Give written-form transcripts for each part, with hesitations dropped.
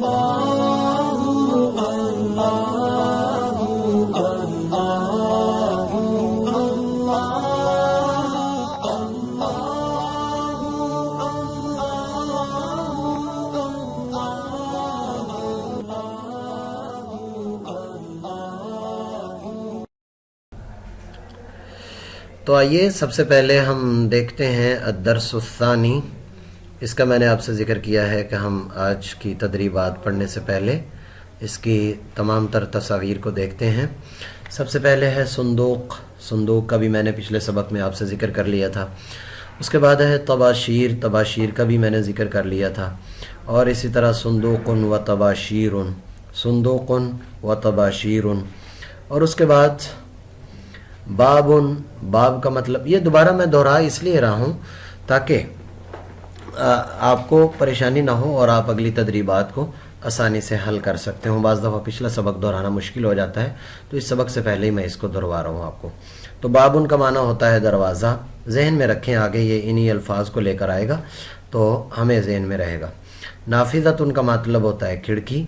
تو آئیے سب سے پہلے ہم دیکھتے ہیں الدرس الثانی. اس کا میں نے آپ سے ذکر کیا ہے کہ ہم آج کی تدریبات پڑھنے سے پہلے اس کی تمام تر تصاویر کو دیکھتے ہیں. سب سے پہلے ہے صندوق. صندوق کا بھی میں نے پچھلے سبق میں آپ سے ذکر کر لیا تھا. اس کے بعد ہے طباشیر. طباشیر کا بھی میں نے ذکر کر لیا تھا. اور اسی طرح صندوق و طباشیر. صندوق و طباشیر. اور اس کے بعد باب. باب کا مطلب یہ دوبارہ میں دہرا اس لیے رہا ہوں تاکہ آپ کو پریشانی نہ ہو اور آپ اگلی تدریبات کو آسانی سے حل کر سکتے ہوں. بعض دفعہ پچھلا سبق دہرانا مشکل ہو جاتا ہے تو اس سبق سے پہلے ہی میں اس کو دہروا رہا ہوں آپ کو. تو بابن کا معنی ہوتا ہے دروازہ. ذہن میں رکھیں, آگے یہ انہی الفاظ کو لے کر آئے گا تو ہمیں ذہن میں رہے گا. نافذۃ کا مطلب ہوتا ہے کھڑکی,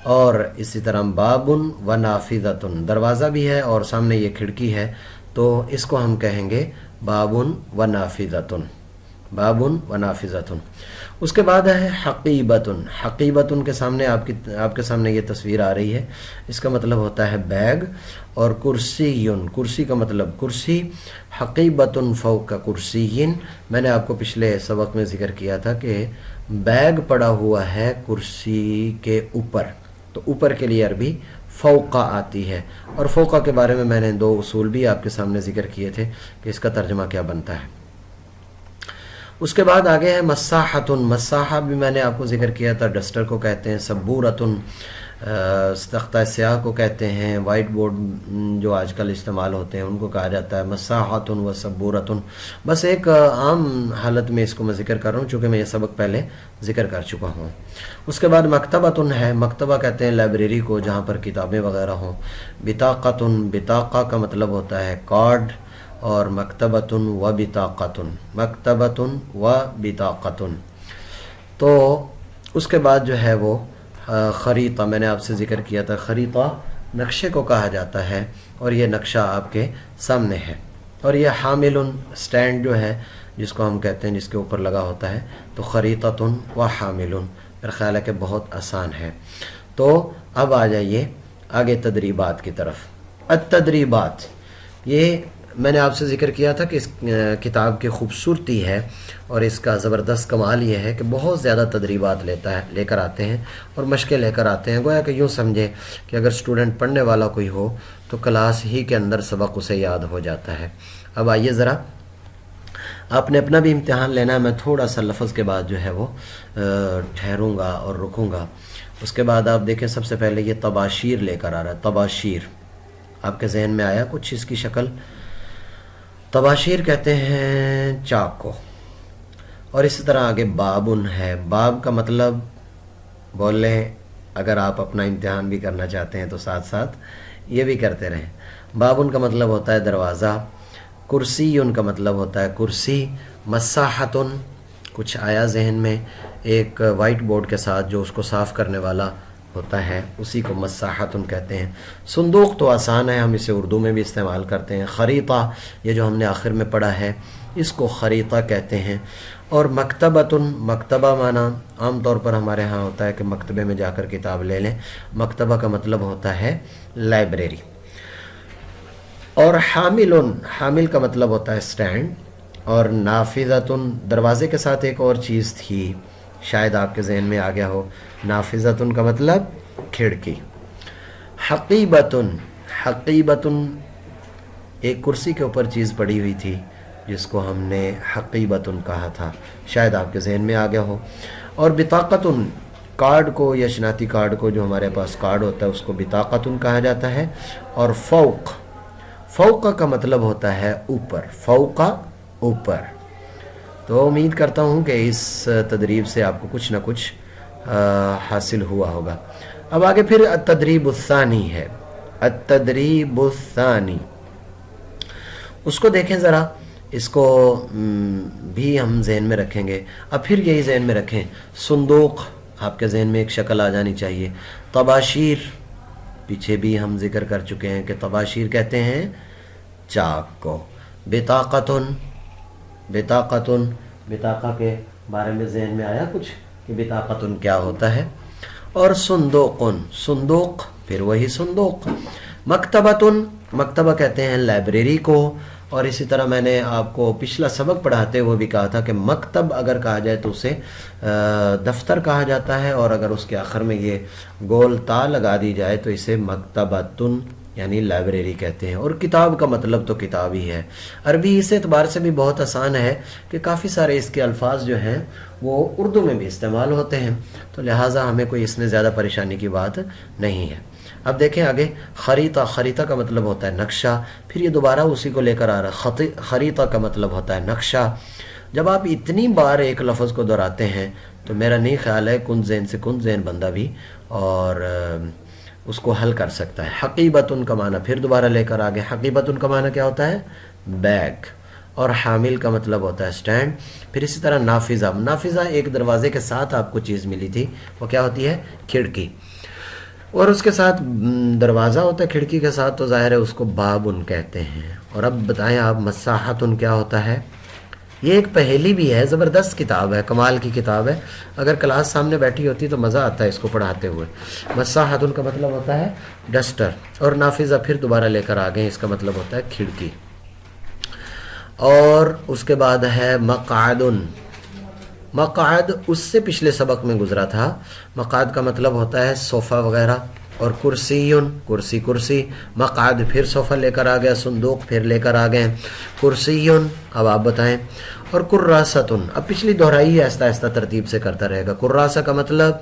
اور اسی طرح بابن و نافذۃ, دروازہ بھی ہے اور سامنے یہ کھڑکی ہے تو اس کو ہم کہیں گے بابن و نافذۃ. بابن و نافذۃ. اس کے بعد ہے حقیبۃ. حقیبۃ کے سامنے آپ کے سامنے یہ تصویر آ رہی ہے. اس کا مطلب ہوتا ہے بیگ. اور کرسی. کرسی کا مطلب کرسی. حقیبۃ فوق کرسی. میں نے آپ کو پچھلے سبق میں ذکر کیا تھا کہ بیگ پڑا ہوا ہے کرسی کے اوپر, تو اوپر کے لیے عربی فوقہ آتی ہے. اور فوقہ کے بارے میں نے 2 اصول بھی آپ کے سامنے ذکر کیے تھے کہ اس کا ترجمہ کیا بنتا ہے. اس کے بعد آگے ہے مساحۃ. مساحہ بھی میں نے آپ کو ذکر کیا تھا, ڈسٹر کو کہتے ہیں. سبورۃ, تختہ سیاہ کو کہتے ہیں. وائٹ بورڈ جو آج کل استعمال ہوتے ہیں ان کو کہا جاتا ہے مساحۃ و سبورۃ. بس ایک عام حالت میں اس کو میں ذکر کر رہا ہوں چونکہ میں یہ سبق پہلے ذکر کر چکا ہوں. اس کے بعد مکتبۃ ہے. مکتبہ کہتے ہیں لائبریری کو جہاں پر کتابیں وغیرہ ہوں. بطاقۃ. بطاقہ کا مطلب ہوتا ہے کارڈ. اور مکتبۃ و بطاقۃ. مکتبۃ و بطاقۃ. تو اس کے بعد جو ہے وہ خریطہ. میں نے آپ سے ذکر کیا تھا خریطہ نقشے کو کہا جاتا ہے اور یہ نقشہ آپ کے سامنے ہے. اور یہ حامل, سٹینڈ جو ہے جس کو ہم کہتے ہیں جس کے اوپر لگا ہوتا ہے, تو خریطۃ و حامل. میرا خیال ہے کہ بہت آسان ہے. تو اب آ جائیے آگے تدریبات کی طرف. التدریبات, یہ میں نے آپ سے ذکر کیا تھا کہ اس کتاب کی خوبصورتی ہے اور اس کا زبردست کمال یہ ہے کہ بہت زیادہ تدریبات لے کر آتے ہیں اور مشقیں لے کر آتے ہیں. گویا کہ یوں سمجھے کہ اگر اسٹوڈنٹ پڑھنے والا کوئی ہو تو کلاس ہی کے اندر سبق اسے یاد ہو جاتا ہے. اب آئیے ذرا, آپ نے اپنا بھی امتحان لینا ہے. میں تھوڑا سا لفظ کے بعد جو ہے وہ ٹھہروں گا اور رکوں گا. اس کے بعد آپ دیکھیں سب سے پہلے یہ طباشیر لے کر آ رہا ہے. طباشیر آپ کے ذہن میں آیا کچھ اس کی شکل؟ طباشیر کہتے ہیں چاک کو. اور اسی طرح آگے بابن ہے. باب کا مطلب بول لیں, اگر آپ اپنا امتحان بھی کرنا چاہتے ہیں تو ساتھ ساتھ یہ بھی کرتے رہیں. بابن کا مطلب ہوتا ہے دروازہ. کرسی ان کا مطلب ہوتا ہے کرسی. مساحۃ, کچھ آیا ذہن میں, ایک وائٹ بورڈ کے ساتھ جو اس کو صاف کرنے والا ہوتا ہے اسی کو مساحۃ کہتے ہیں. صندوق تو آسان ہے, ہم اسے اردو میں بھی استعمال کرتے ہیں. خریطہ, یہ جو ہم نے آخر میں پڑھا ہے اس کو خریطہ کہتے ہیں. اور مکتبۃ, مکتبہ معنی عام طور پر ہمارے ہاں ہوتا ہے کہ مکتبے میں جا کر کتاب لے لیں. مکتبہ کا مطلب ہوتا ہے لائبریری. اور حامل, حامل کا مطلب ہوتا ہے سٹینڈ. اور نافذۃ, دروازے کے ساتھ ایک اور چیز تھی, شاید آپ کے ذہن میں آ گیا ہو. نافذۃ کا مطلب کھڑکی. حقیبۃ, حقیبۃ ایک کرسی کے اوپر چیز پڑی ہوئی تھی جس کو ہم نے حقیبۃ کہا تھا, شاید آپ کے ذہن میں آ گیا ہو. اور بطاقۃ, کارڈ کو یا شناختی کارڈ کو جو ہمارے پاس کارڈ ہوتا ہے اس کو بطاقۃ کہا جاتا ہے. اور فوق, فوق کا مطلب ہوتا ہے اوپر. فوق اوپر. تو امید کرتا ہوں کہ اس تدریب سے آپ کو کچھ نہ کچھ حاصل ہوا ہوگا. اب آگے پھر التدریب الثانی ہے. التدریب الثانی, اس کو دیکھیں ذرا, اس کو بھی ہم ذہن میں رکھیں گے. اب پھر یہی ذہن میں رکھیں, صندوق آپ کے ذہن میں ایک شکل آ جانی چاہیے. طباشیر پیچھے بھی ہم ذکر کر چکے ہیں کہ طباشیر کہتے ہیں چاک کو. بطاقتن، بطاقتن، بطاقہ کے بارے میں ذہن میں آیا کچھ کہ بطاقتن کیا ہوتا ہے. اور صندوقن، صندوق پھر وہی صندوق. مکتبتن، مکتبہ کہتے ہیں لائبریری کو. اور اسی طرح میں نے آپ کو پچھلا سبق پڑھاتے ہوئے بھی کہا تھا کہ مکتب اگر کہا جائے تو اسے دفتر کہا جاتا ہے، اور اگر اس کے آخر میں یہ گول تا لگا دی جائے تو اسے مکتبتن یعنی لائبریری کہتے ہیں. اور کتاب کا مطلب تو کتاب ہی ہے. عربی اس اعتبار سے بھی بہت آسان ہے کہ کافی سارے اس کے الفاظ جو ہیں وہ اردو میں بھی استعمال ہوتے ہیں، تو لہٰذا ہمیں کوئی اس میں زیادہ پریشانی کی بات نہیں ہے. اب دیکھیں آگے، خریطہ، خریطہ کا مطلب ہوتا ہے نقشہ. پھر یہ دوبارہ اسی کو لے کر آ رہا ہے، خریطہ کا مطلب ہوتا ہے نقشہ. جب آپ اتنی بار ایک لفظ کو دہراتے ہیں تو میرا نہیں خیال ہے کن ذہن سے کن ذہن بندہ بھی اور اس کو حل کر سکتا ہے. حقیبتن کا معنی پھر دوبارہ لے کر آگے. حقیبتن کا معنی کیا ہوتا ہے؟ بیگ. اور حامل کا مطلب ہوتا ہے اسٹینڈ. پھر اسی طرح نافذہ، نافذہ ایک دروازے کے ساتھ آپ کو چیز ملی تھی، وہ کیا ہوتی ہے؟ کھڑکی. اور اس کے ساتھ دروازہ ہوتا ہے کھڑکی کے ساتھ، تو ظاہر ہے اس کو بابن کہتے ہیں. اور اب بتائیں آپ مساحتن کیا ہوتا ہے؟ یہ ایک پہیلی بھی ہے، زبردست کتاب ہے، کمال کی کتاب ہے. اگر کلاس سامنے بیٹھی ہوتی تو مزہ آتا ہے اس کو پڑھاتے ہوئے. مساحتن کا مطلب ہوتا ہے ڈسٹر. اور نافذہ پھر دوبارہ لے کر آگئے، اس کا مطلب ہوتا ہے کھڑکی. اور اس کے بعد ہے مقعدن. مقعد اس سے پچھلے سبق میں گزرا تھا. مقعد کا مطلب ہوتا ہے صوفہ وغیرہ. اور کرسیون، کرسی، کرسی. مقعد پھر صوفہ لے کر آ گیا، صندوق پھر لے کر آ گئے، کرسیون. اب آپ بتائیں. اور کراستن، اب پچھلی دہرائی آہستہ آہستہ ترتیب سے کرتا رہے گا. کراسہ کا مطلب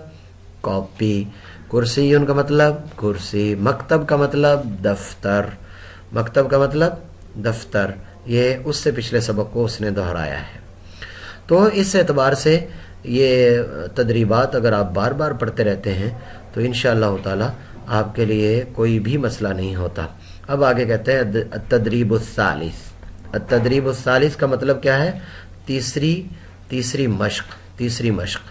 کاپی، کرسیون کا مطلب کرسی، مکتب کا مطلب دفتر، مکتب کا مطلب دفتر. یہ اس سے پچھلے سبق کو اس نے دہرایا ہے. تو اس اعتبار سے یہ تدریبات اگر آپ بار بار پڑھتے رہتے ہیں تو انشاءاللہ تعالی آپ کے لیے کوئی بھی مسئلہ نہیں ہوتا. اب آگے کہتے ہیں التدریب الثالث. التدریب الثالث کا مطلب کیا ہے؟ تیسری مشق، تیسری مشق.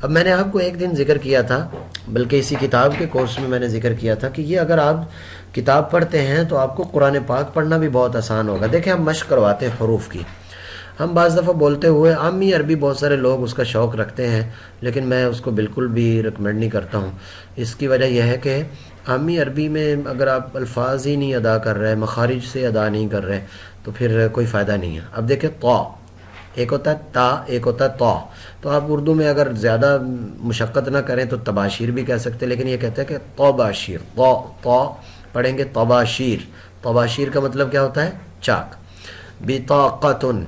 اب میں نے آپ کو ایک دن ذکر کیا تھا، بلکہ اسی کتاب کے کورس میں نے ذکر کیا تھا کہ یہ اگر آپ کتاب پڑھتے ہیں تو آپ کو قرآن پاک پڑھنا بھی بہت آسان ہوگا. دیکھیں ہم مشق کرواتے ہیں حروف کی. ہم بعض دفعہ بولتے ہوئے عامی عربی بہت سارے لوگ اس کا شوق رکھتے ہیں، لیکن میں اس کو بالکل بھی ریکمینڈ نہیں کرتا ہوں. اس کی وجہ یہ ہے کہ عامی عربی میں اگر آپ الفاظ ہی نہیں ادا کر رہے، مخارج سے ادا نہیں کر رہے، تو پھر کوئی فائدہ نہیں ہے. اب دیکھیں طا، ایک ہوتا ہے تا، ایک ہوتا ہے طا. تو آپ اردو میں اگر زیادہ مشقت نہ کریں تو تباشیر بھی کہہ سکتے ہیں، لیکن یہ کہتے ہیں کہ طباشیر. طا پڑھیں گے طباشیر. طباشیر کا مطلب کیا ہوتا ہے؟ چاک. بطاقتن،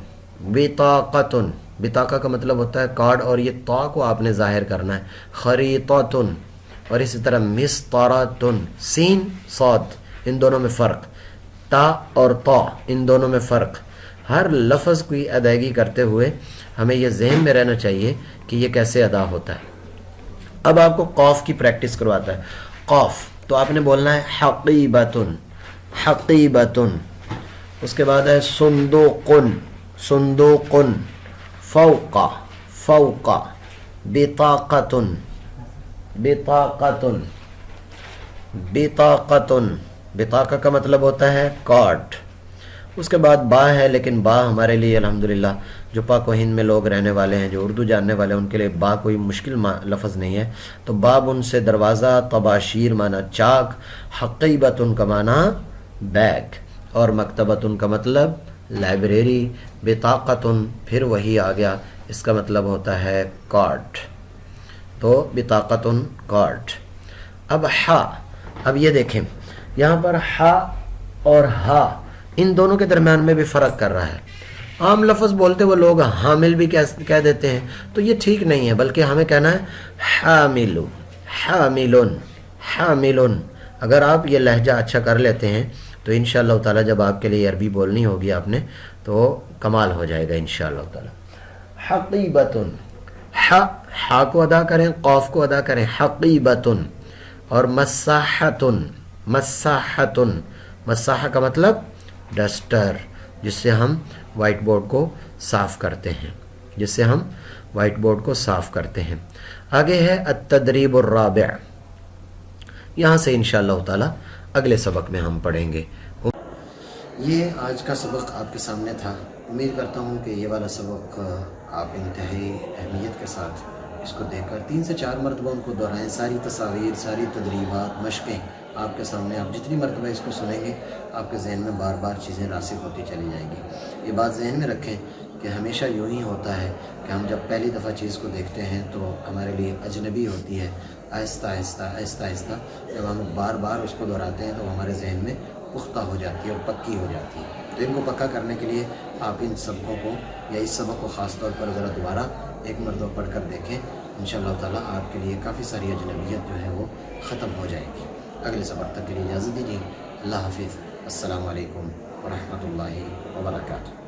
بطاقتن، بطاقہ کا مطلب ہوتا ہے کارڈ، اور یہ طا کو آپ نے ظاہر کرنا ہے. خریطتن. اور اسی طرح مسطرتن، سین صاد ان دونوں میں فرق، تا اور طا ان دونوں میں فرق. ہر لفظ کی ادائیگی کرتے ہوئے ہمیں یہ ذہن میں رہنا چاہیے کہ یہ کیسے ادا ہوتا ہے. اب آپ کو قاف کی پریکٹس کرواتا ہے. قاف تو آپ نے بولنا ہے حقیبتن، حقیبتن. اس کے بعد ہے صندوقن، صندوقن. فوقا، فوقا. بطاقتن، بطاقتن، بطاقتن. بطاقہ کا مطلب ہوتا ہے کارڈ. اس کے بعد با ہے، لیکن با ہمارے لیے الحمدللہ جو پاک و ہند میں لوگ رہنے والے ہیں، جو اردو جاننے والے ہیں، ان کے لیے با کوئی مشکل لفظ نہیں ہے. تو باب ان سے دروازہ، طباشیر معنی چاک، حقیبتن کا معنی بیگ، اور مکتبتن کا مطلب لائبریری. بطاقتن پھر وہی آ گیا، اس کا مطلب ہوتا ہے کارڈ. تو بطاقتن کارڈ. اب ہا، اب یہ دیکھیں یہاں پر ہا اور ہا ان دونوں کے درمیان میں بھی فرق کر رہا ہے. عام لفظ بولتے وہ لوگ حامل بھی کہہ دیتے ہیں، تو یہ ٹھیک نہیں ہے، بلکہ ہمیں کہنا ہے حامل، حاملن، حاملن. اگر آپ یہ لہجہ اچھا کر لیتے ہیں تو انشاءاللہ تعالی جب آپ کے لیے عربی بولنی ہوگی آپ نے تو کمال ہو جائے گا انشاءاللہ تعالی. حقیبتن، ہا کو ادا کریں، قاف کو ادا کریں. حقیبتن. اور مساحتن، مساحتن. مساحہ کا مطلب ڈسٹر، جس سے ہم وائٹ بورڈ کو صاف کرتے ہیں، جس سے ہم وائٹ بورڈ کو صاف کرتے ہیں. آگے ہے التدریب الرابع، یہاں سے انشاءاللہ تعالی اگلے سبق میں ہم پڑھیں گے۔ یہ آج کا سبق آپ کے سامنے تھا، امید کرتا ہوں کہ یہ والا سبق آپ انتہائی اہمیت کے ساتھ اس کو دیکھ کر 3 سے 4 مرتبہ ان کو دہرائیں، ساری تصاویر، ساری تدریبات، مشقیں آپ کے سامنے، آپ جتنی مرتبہ اس کو سنیں گے آپ کے ذہن میں بار بار چیزیں راسخ ہوتی چلی جائیں گی۔ یہ بات ذہن میں رکھیں کہ ہمیشہ یوں ہی ہوتا ہے کہ ہم جب پہلی دفعہ چیز کو دیکھتے ہیں تو ہمارے لیے اجنبی ہوتی ہے، آہستہ آہستہ آہستہ آہستہ جب ہم بار بار اس کو دہراتے ہیں تو ہمارے ذہن میں پختہ ہو جاتی ہے اور پکی ہو جاتی ہے۔ تو ان کو پکا کرنے کے لیے آپ ان سبقوں کو یا اس سبق کو خاص طور پر ذرا دوبارہ ایک مرتبہ پڑھ کر دیکھیں، انشاءاللہ تعالیٰ آپ کے لیے کافی ساری اجنبیت جو ہے وہ ختم ہو جائے گی۔ اگلے سبق تک کے لیے اجازت دیجیے، اللہ حافظ، السلام علیکم ورحمۃ اللہ وبرکاتہ۔